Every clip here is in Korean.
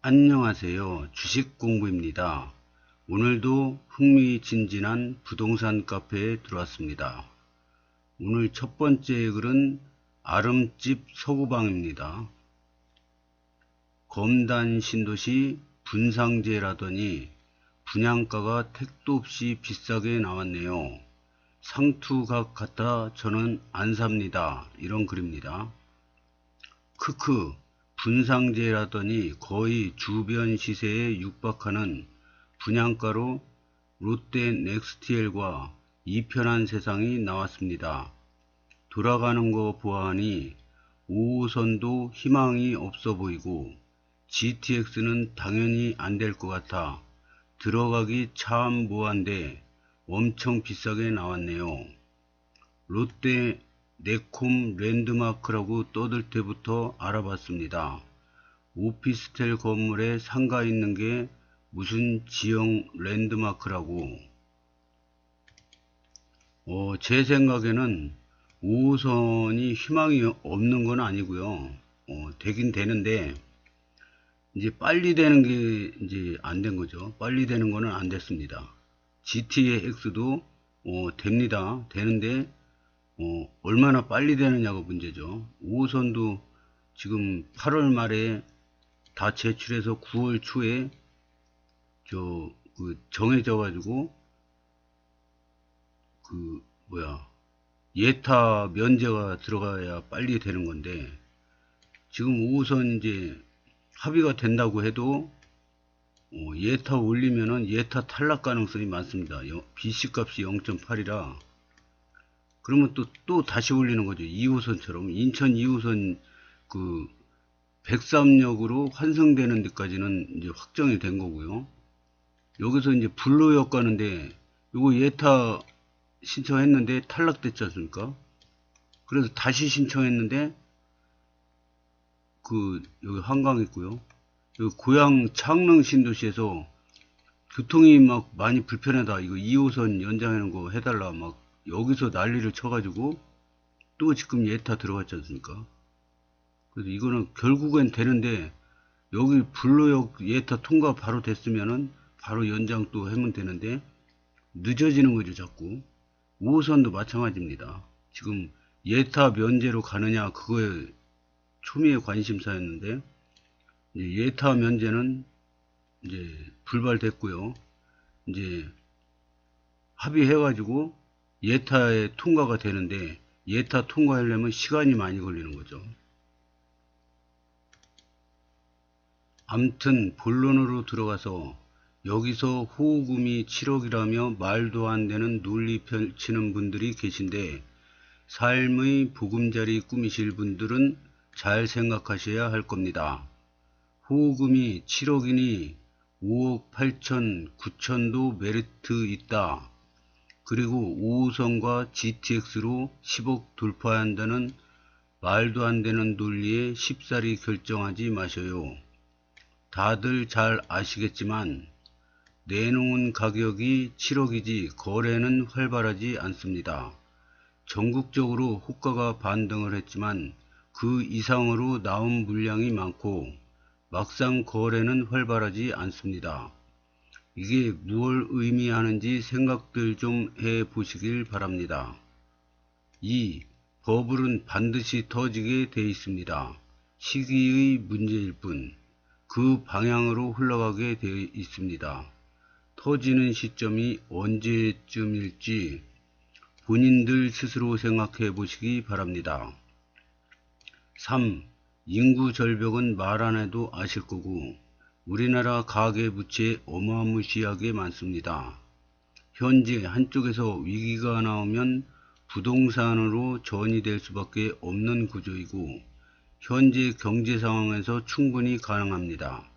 안녕하세요. 주식공부입니다. 오늘도 흥미진진한 부동산 카페에 들어왔습니다. 오늘 첫 번째 글은 아름집 서구방입니다. 검단 신도시 분상제라더니 분양가가 택도 없이 비싸게 나왔네요. 상투각 같아 저는 안 삽니다. 이런 글입니다. 크크. 분상제라더니 거의 주변 시세에 육박하는 분양가로 롯데 넥스티엘과 이편한 세상이 나왔습니다. 돌아가는 거 보아하니 5호선도 희망이 없어 보이고 GTX는 당연히 안 될 것 같아 들어가기 참 뭐한데 엄청 비싸게 나왔네요. 롯데 네콤 랜드마크라고 떠들 때부터 알아봤습니다. 오피스텔 건물에 상가 있는 게 무슨 지형 랜드마크라고. 제 생각에는 5호선이 희망이 없는 건 아니고요. 되긴 되는데 이제 빨리 되는 게 이제 안 된 거죠. 빨리 되는 거는 안 됐습니다. GTX도 됩니다. 되는데 얼마나 빨리 되느냐가 문제죠. 5호선도 지금 8월 말에 다 제출해서 9월 초에 정해져 가지고 예타 면제가 들어가야 빨리 되는 건데 지금 5호선 이제 합의가 된다고 해도 예타 올리면은 예타 탈락 가능성이 많습니다. BC 값이 0.8이라 그러면 또 다시 올리는 거죠. 2호선처럼 인천 2호선 그 백삼역으로 환승되는 데까지는 이제 확정이 된 거고요. 여기서 이제 불로역 가는데 요거 예타 신청했는데 탈락됐지 않습니까? 그래서 다시 신청했는데 여기 한강 있고요. 여기 고양 창릉 신도시에서 교통이 막 많이 불편하다. 이거 2호선 연장하는 거 해달라. 막 여기서 난리를 쳐가지고 또 지금 예타 들어갔지 않습니까? 그래서 이거는 결국엔 되는데 여기 불로역 예타 통과 바로 됐으면은 바로 연장 또 하면 되는데 늦어지는 거죠 자꾸. 5호선도 마찬가지입니다. 지금 예타 면제로 가느냐 그거에 초미의 관심사였는데 이제 예타 면제는 이제 불발됐고요. 이제 합의해가지고 예타에 통과가 되는데 예타 통과하려면 시간이 많이 걸리는 거죠. 암튼 본론으로 들어가서 여기서 호금이 7억이라며 말도 안 되는 논리 펼치는 분들이 계신데 삶의 보금자리 꾸미실 분들은 잘 생각하셔야 할 겁니다. 호금이 7억이니 5억 8천 9천도 메리트 있다. 그리고 5호선과 GTX로 10억 돌파한다는 말도 안 되는 논리에 쉽사리 결정하지 마셔요. 다들 잘 아시겠지만 내놓은 가격이 7억이지 거래는 활발하지 않습니다. 전국적으로 호가가 반등을 했지만 그 이상으로 나온 물량이 많고 막상 거래는 활발하지 않습니다. 이게 무엇을 의미하는지 생각들 좀 해보시길 바랍니다. 2. 버블은 반드시 터지게 돼 있습니다. 시기의 문제일 뿐 그 방향으로 흘러가게 되어 있습니다. 터지는 시점이 언제쯤일지 본인들 스스로 생각해 보시기 바랍니다. 3. 인구 절벽은 말 안 해도 아실 거고 우리나라 가계부채 어마무시하게 많습니다. 현재 한쪽에서 위기가 나오면 부동산으로 전이될 수밖에 없는 구조이고 현재 경제 상황에서 충분히 가능합니다.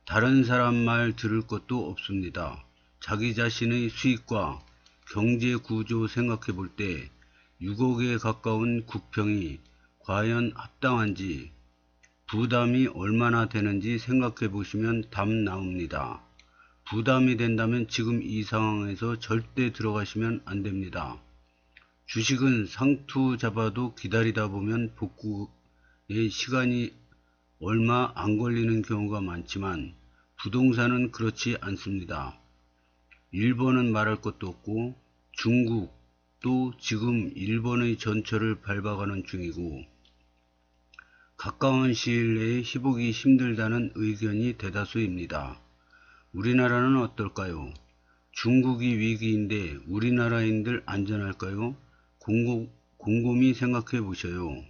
다른 사람 말 들을 것도 없습니다. 자기 자신의 수익과 경제 구조 생각해 볼 때 6억에 가까운 국평이 과연 합당한지 부담이 얼마나 되는지 생각해 보시면 답 나옵니다. 부담이 된다면 지금 이 상황에서 절대 들어가시면 안 됩니다. 주식은 상투 잡아도 기다리다 보면 복구의 시간이 얼마 안 걸리는 경우가 많지만 부동산은 그렇지 않습니다. 일본은 말할 것도 없고 중국도 지금 일본의 전철을 밟아가는 중이고 가까운 시일 내에 회복이 힘들다는 의견이 대다수입니다. 우리나라는 어떨까요? 중국이 위기인데 우리나라인들 안전할까요? 곰곰이 생각해 보셔요.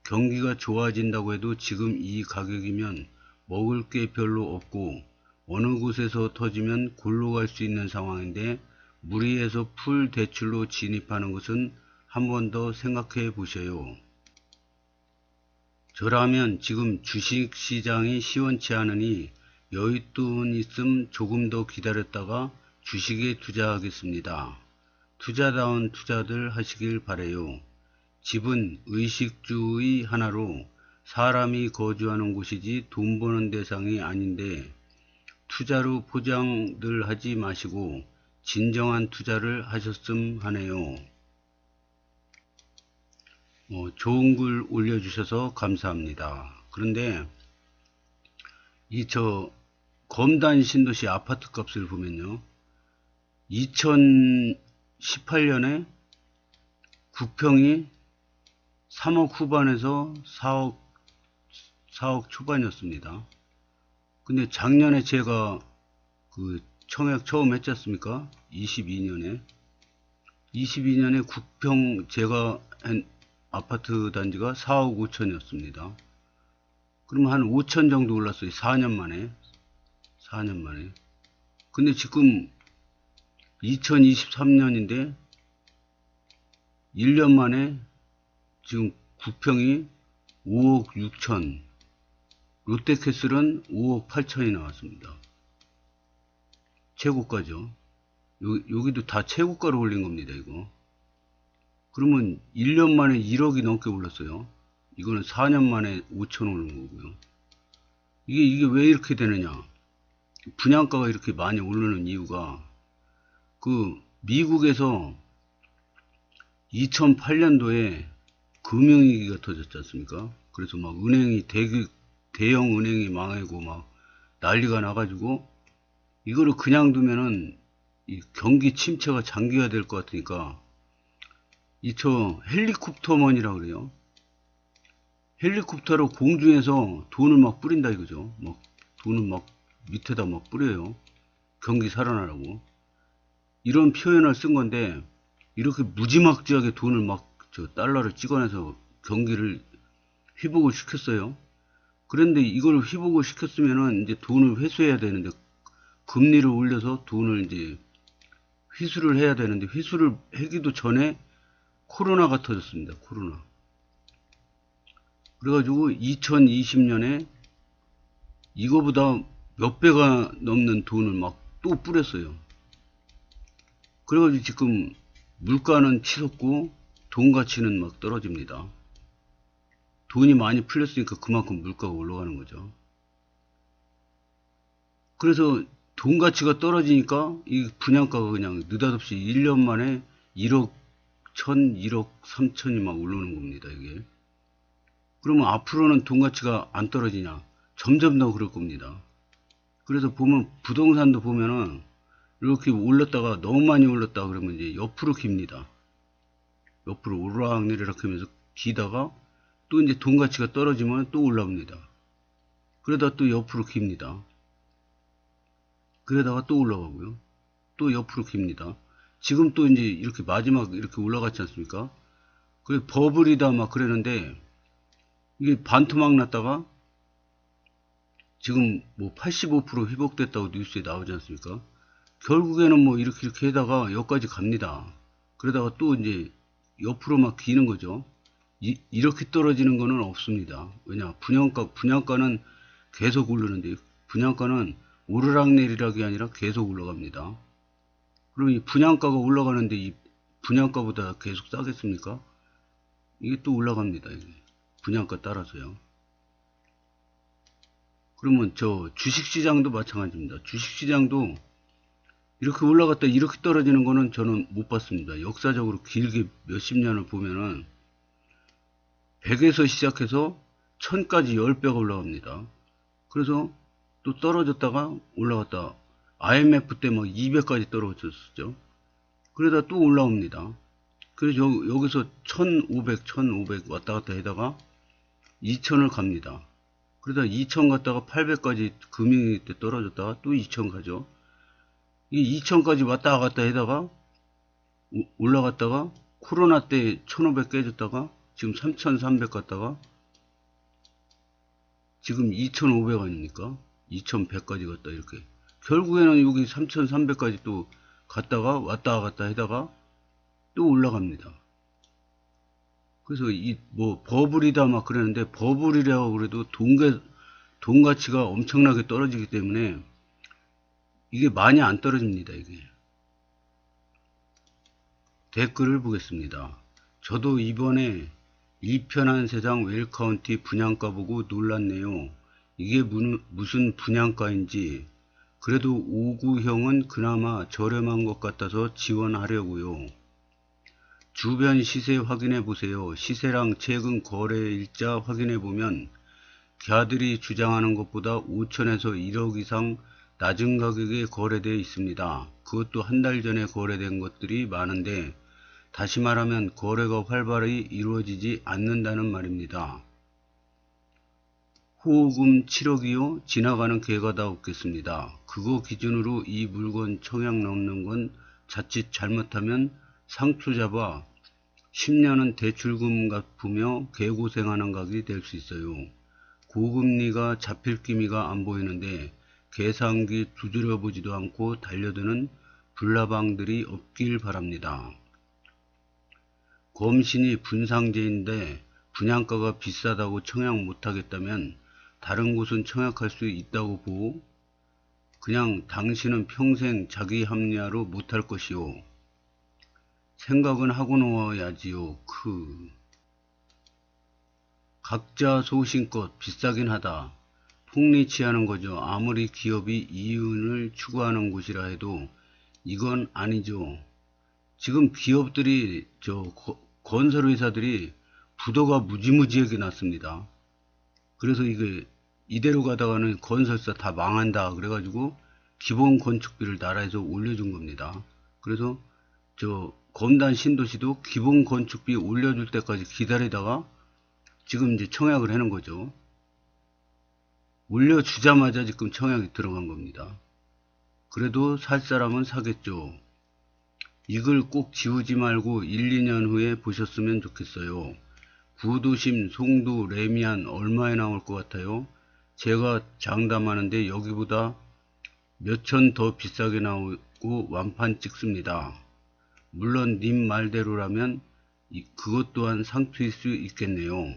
경기가 좋아진다고 해도 지금 이 가격이면 먹을 게 별로 없고 어느 곳에서 터지면 골로 갈 수 있는 상황인데 무리해서 풀 대출로 진입하는 것은 한 번 더 생각해 보셔요. 저라면 지금 주식시장이 시원치 않으니 여윳돈 있음 조금 더 기다렸다가 주식에 투자하겠습니다. 투자다운 투자들 하시길 바래요. 집은 의식주의 하나로 사람이 거주하는 곳이지 돈 버는 대상이 아닌데 투자로 포장들 하지 마시고 진정한 투자를 하셨음 하네요. 좋은 글 올려주셔서 감사합니다. 그런데 검단 신도시 아파트 값을 보면요. 2018년에 9평이 3억 후반에서 4억 초반이었습니다. 근데 작년에 제가 그 청약 처음 했지 않습니까? 22년에 9평 제가 한 아파트 단지가 4억 5천이었습니다. 그러면 한 5천 정도 올랐어요. 4년 만에. 근데 지금 2023년인데 1년 만에 지금 9평이 5억 6천, 롯데캐슬은 5억 8천이 나왔습니다. 최고가죠. 여기도 다 최고가로 올린 겁니다, 이거. 그러면 1년 만에 1억이 넘게 올랐어요. 이거는 4년 만에 5천 오른 거고요. 이게 왜 이렇게 되느냐. 분양가가 이렇게 많이 오르는 이유가 미국에서 2008년도에 금융위기가 터졌지 않습니까? 그래서 막 대형 은행이 망하고 막 난리가 나가지고 이거를 그냥 두면은 이 경기 침체가 장기화될 것 같으니까 헬리콥터먼이라 그래요. 헬리콥터로 공중에서 돈을 막 뿌린다 이거죠. 막 돈을 막 밑에다 막 뿌려요. 경기 살아나라고. 이런 표현을 쓴 건데 이렇게 무지막지하게 돈을 막 달러를 찍어내서 경기를 회복을 시켰어요. 그런데 이걸 회복을 시켰으면은 이제 돈을 회수해야 되는데 금리를 올려서 돈을 이제 회수를 해야 되는데 회수를 하기도 전에 코로나가 터졌습니다. 코로나. 그래가지고 2020년에 이거보다 몇 배가 넘는 돈을 막 또 뿌렸어요. 그래가지고 지금 물가는 치솟고 돈 가치는 막 떨어집니다. 돈이 많이 풀렸으니까 그만큼 물가가 올라가는 거죠. 그래서 돈 가치가 떨어지니까 이 분양가가 그냥 느닷없이 1년 만에 1억 1천, 1억 3천이 막 오르는 겁니다, 이게. 그러면 앞으로는 돈 가치가 안 떨어지냐? 점점 더 그럴 겁니다. 그래서 보면 부동산도 보면은 이렇게 올랐다가 너무 많이 올랐다 그러면 이제 옆으로 깁니다. 옆으로 오르락내리락 하면서 기다가 또 이제 돈 가치가 떨어지면 또 올라옵니다. 그러다 또 옆으로 깁니다. 그러다가 또 올라가고요. 또 옆으로 깁니다. 지금 또 이제 이렇게 마지막 이렇게 올라갔지 않습니까? 그게 버블이다 막 그러는데 이게 반토막 났다가 지금 뭐 85% 회복됐다고 뉴스에 나오지 않습니까? 결국에는 뭐 이렇게 하다가 여기까지 갑니다. 그러다가 또 이제 옆으로 막 기는 거죠. 이렇게 떨어지는 거는 없습니다. 왜냐? 분양가는 계속 오르는데 분양가는 오르락내리락이 아니라 계속 올라갑니다. 그럼 이 분양가가 올라가는데 이 분양가보다 계속 싸겠습니까? 이게 또 올라갑니다. 이게. 분양가 따라서요. 그러면 주식시장도 마찬가지입니다. 주식시장도 이렇게 올라갔다 이렇게 떨어지는 거는 저는 못 봤습니다. 역사적으로 길게 몇십 년을 보면은 100에서 시작해서 1000까지 10배가 올라갑니다. 그래서 또 떨어졌다가 올라갔다. IMF 때 막 200까지 떨어졌었죠. 그러다 또 올라옵니다. 그래서 여기서 1500 왔다 갔다 하다가 2000을 갑니다. 그러다 2000 갔다가 800까지 금융위 때 떨어졌다가 또 2000 가죠. 이 2000까지 왔다 갔다 하다가 올라갔다가 코로나 때 1500 깨졌다가 지금 3300 갔다가 지금 2500 아닙니까? 2100까지 갔다 이렇게. 결국에는 여기 3300까지 또 갔다가 왔다 갔다 하다가 또 올라갑니다. 그래서 이 뭐 버블이다 막 그러는데 버블이라고 그래도 돈 가치가 엄청나게 떨어지기 때문에 이게 많이 안 떨어집니다. 이게. 댓글을 보겠습니다. 저도 이번에 이편한 세상 웰카운티 분양가 보고 놀랐네요. 이게 무슨 분양가인지. 그래도 5구형은 그나마 저렴한 것 같아서 지원하려고요. 주변 시세 확인해 보세요. 시세랑 최근 거래일자 확인해 보면 걔들이 주장하는 것보다 5천에서 1억 이상 낮은 가격에 거래되어 있습니다. 그것도 한 달 전에 거래된 것들이 많은데 다시 말하면 거래가 활발히 이루어지지 않는다는 말입니다. 호금 7억이요? 지나가는 개가 다 없겠습니다. 그거 기준으로 이 물건 청약 넘는 건 자칫 잘못하면 상투 잡아 10년은 대출금 갚으며 개고생하는 각이 될 수 있어요. 고금리가 잡힐 기미가 안 보이는데 계산기 두드려 보지도 않고 달려드는 불나방들이 없길 바랍니다. 검신이 분상제인데 분양가가 비싸다고 청약 못하겠다면 다른 곳은 청약할 수 있다고 보고 그냥 당신은 평생 자기 합리화로 못할 것이요. 생각은 하고 놓아야지요. 각자 소신껏 비싸긴 하다. 폭리치하는 거죠. 아무리 기업이 이윤을 추구하는 곳이라 해도 이건 아니죠. 지금 기업들이 건설회사들이 부도가 무지무지하게 났습니다. 그래서 이게 이대로 가다가는 건설사 다 망한다 그래가지고 기본 건축비를 나라에서 올려준 겁니다. 그래서 검단 신도시도 기본 건축비 올려줄 때까지 기다리다가 지금 이제 청약을 해놓은 거죠. 올려주자마자 지금 청약이 들어간 겁니다. 그래도 살 사람은 사겠죠. 이걸 꼭 지우지 말고 1, 2년 후에 보셨으면 좋겠어요. 구도심, 송도, 레미안 얼마에 나올 것 같아요? 제가 장담하는데 여기보다 몇천 더 비싸게 나오고 완판 찍습니다. 물론 님 말대로라면 그것 또한 상투일 수 있겠네요.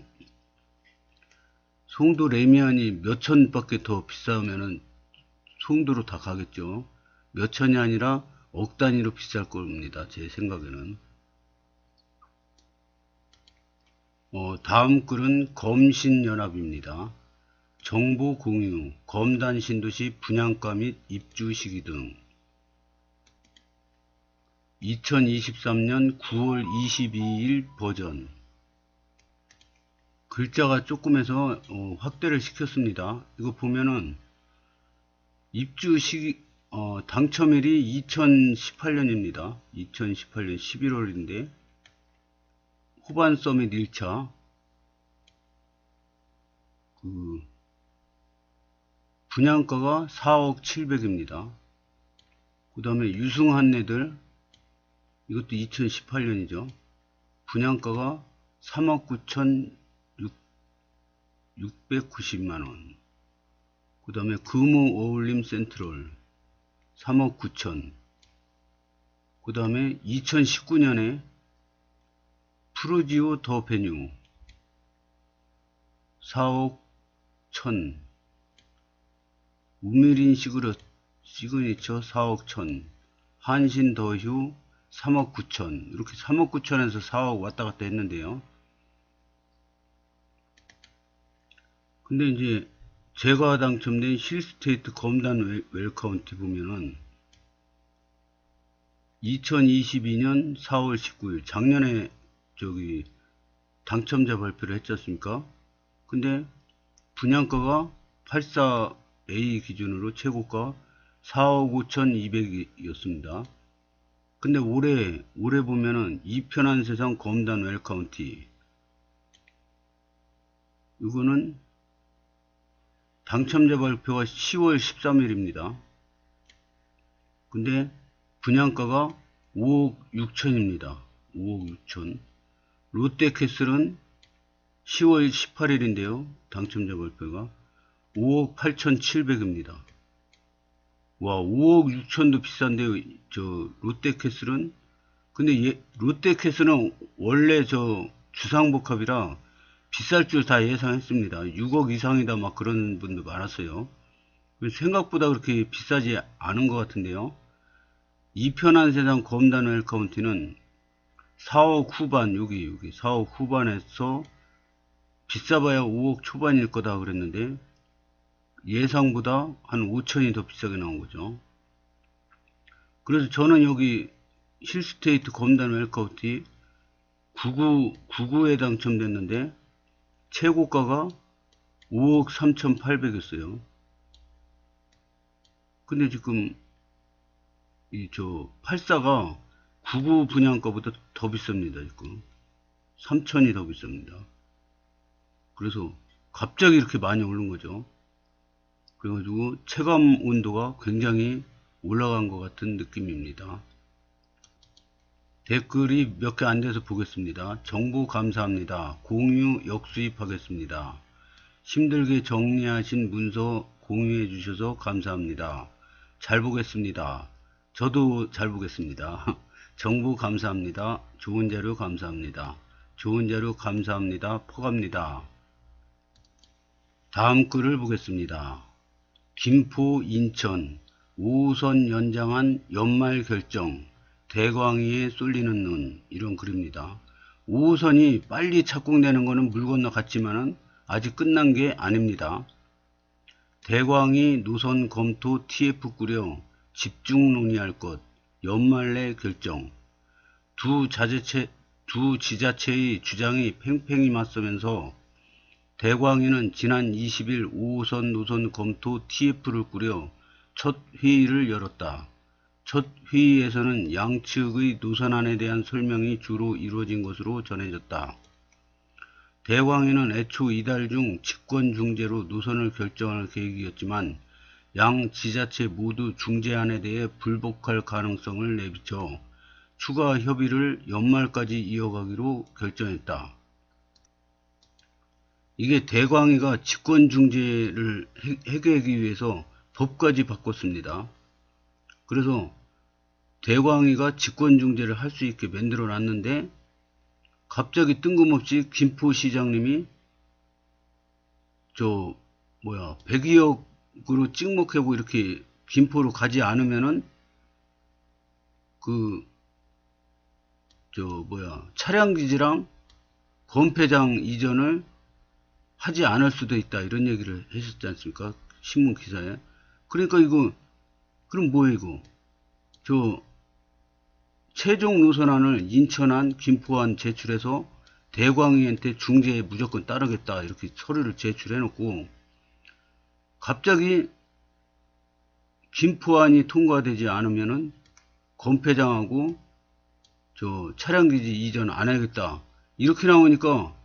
송도 레미안이 몇천 밖에 더 비싸면은 송도로 다 가겠죠. 몇천이 아니라 억 단위로 비쌀 겁니다. 제 생각에는. 다음 글은 검신연합입니다. 정보 공유, 검단 신도시 분양가 및 입주 시기 등 2023년 9월 22일 버전. 글자가 조금해서 확대를 시켰습니다. 이거 보면은 입주 시기 당첨일이 2018년입니다. 2018년 11월인데 후반 서밋 1차 분양가가 4억 7백입니다. 그 다음에 유승한 애들 이것도 2018년이죠. 분양가가 3억 9,690만원. 그 다음에 금호 어울림 센트럴 3억 9천. 그 다음에 2019년에 프루지오 더 베뉴 4억 1천. 우미린 시그니처 4억 1천. 한신 더휴 3억 9천. 이렇게 3억 9천에서 4억 왔다 갔다 했는데요. 근데 이제 제가 당첨된 힐스테이트 검단 웰카운티 보면은 2022년 4월 19일 작년에 당첨자 발표를 했지 않습니까? 근데 분양가가 84A 기준으로 최고가 4억 5,200이었습니다. 근데 올해 보면은 이편한 세상 검단 웰카운티, 이거는 당첨자 발표가 10월 13일입니다. 근데 분양가가 5억 6천입니다. 5억 6천. 롯데캐슬은 10월 18일인데요. 당첨자 발표가 5억 8,700입니다. 와, 5억 6천도 비싼데요. 저 롯데캐슬은, 근데 롯데캐슬은 원래 저 주상복합이라 비쌀 줄 다 예상했습니다. 6억 이상이다 막 그런 분도 많았어요. 생각보다 그렇게 비싸지 않은 것 같은데요. 이편한 세상 검단 웰카운티는 4억 후반, 여기 4억 후반에서 비싸봐야 5억 초반일 거다 그랬는데 예상보다 한 5천이 더 비싸게 나온 거죠. 그래서 저는 여기 힐스테이트 검단 웰카운티 99에 당첨됐는데 최고가가 5억 3,800이었어요. 근데 지금 저 84가 99 분양가보다 더 비쌉니다. 지금 3천이 더 비쌉니다. 그래서 갑자기 이렇게 많이 오른 거죠. 그래가지고 체감 온도가 굉장히 올라간 것 같은 느낌입니다. 댓글이 몇 개 안 돼서 보겠습니다. 정보 감사합니다. 공유 역수입하겠습니다. 힘들게 정리하신 문서 공유해 주셔서 감사합니다. 잘 보겠습니다. 저도 잘 보겠습니다. 정보 감사합니다. 좋은 자료 감사합니다. 좋은 자료 감사합니다. 퍼갑니다. 다음 글을 보겠습니다. 김포 인천 5호선 연장한 연말 결정 대광위에 쏠리는 눈, 이런 글입니다. 5호선이 빨리 착공되는 것은 물 건너 갔지만은 아직 끝난 게 아닙니다. 대광위 노선 검토 TF 꾸려 집중 논의할 것, 연말 내 결정. 두 지자체의 주장이 팽팽히 맞서면서 대광위는 지난 20일 5호선 노선 검토 TF를 꾸려 첫 회의를 열었다. 첫 회의에서는 양측의 노선안에 대한 설명이 주로 이루어진 것으로 전해졌다. 대광위는 애초 이달 중 직권중재로 노선을 결정할 계획이었지만 양 지자체 모두 중재안에 대해 불복할 가능성을 내비쳐 추가 협의를 연말까지 이어가기로 결정했다. 이게 대광위가 직권중재를 해결하기 위해서 법까지 바꿨습니다. 그래서 대광위가 직권중재를 할 수 있게 만들어 놨는데 갑자기 뜬금없이 김포시장님이 102억으로 찍먹하고 이렇게 김포로 가지 않으면은 차량기지랑 건폐장 이전을 하지 않을 수도 있다, 이런 얘기를 하셨지 않습니까? 신문 기사에. 그러니까 이거 그럼 뭐예요 이거? 최종 노선안을 인천안, 김포안 제출해서 대광위한테 중재에 무조건 따르겠다, 이렇게 서류를 제출해놓고 갑자기 김포안이 통과되지 않으면은 건폐장하고 차량기지 이전 안 하겠다, 이렇게 나오니까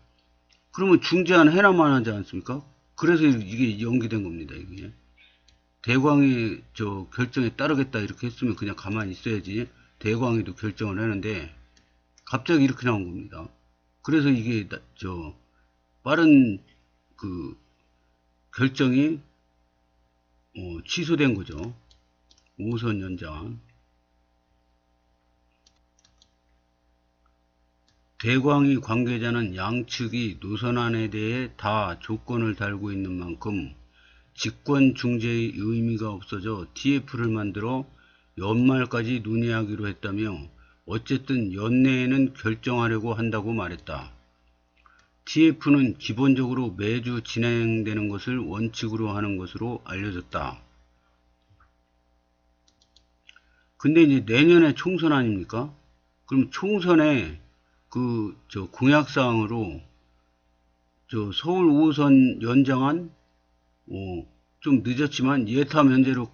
그러면 중재안 해나만 하지 않습니까? 그래서 이게 연기된 겁니다. 이게 대광위 결정에 따르겠다 이렇게 했으면 그냥 가만히 있어야지. 대광위도 결정을 하는데 갑자기 이렇게 나온 겁니다. 그래서 이게 빠른 결정이 취소된 거죠. 5호선 연장. 대광위 관계자는 양측이 노선안에 대해 다 조건을 달고 있는 만큼 직권 중재의 의미가 없어져 TF를 만들어 연말까지 논의하기로 했다며 어쨌든 연내에는 결정하려고 한다고 말했다. TF는 기본적으로 매주 진행되는 것을 원칙으로 하는 것으로 알려졌다. 근데 이제 내년에 총선 아닙니까? 그럼 총선에 공약사항으로 저 서울 5호선 연장안 좀 늦었지만 예타 면제로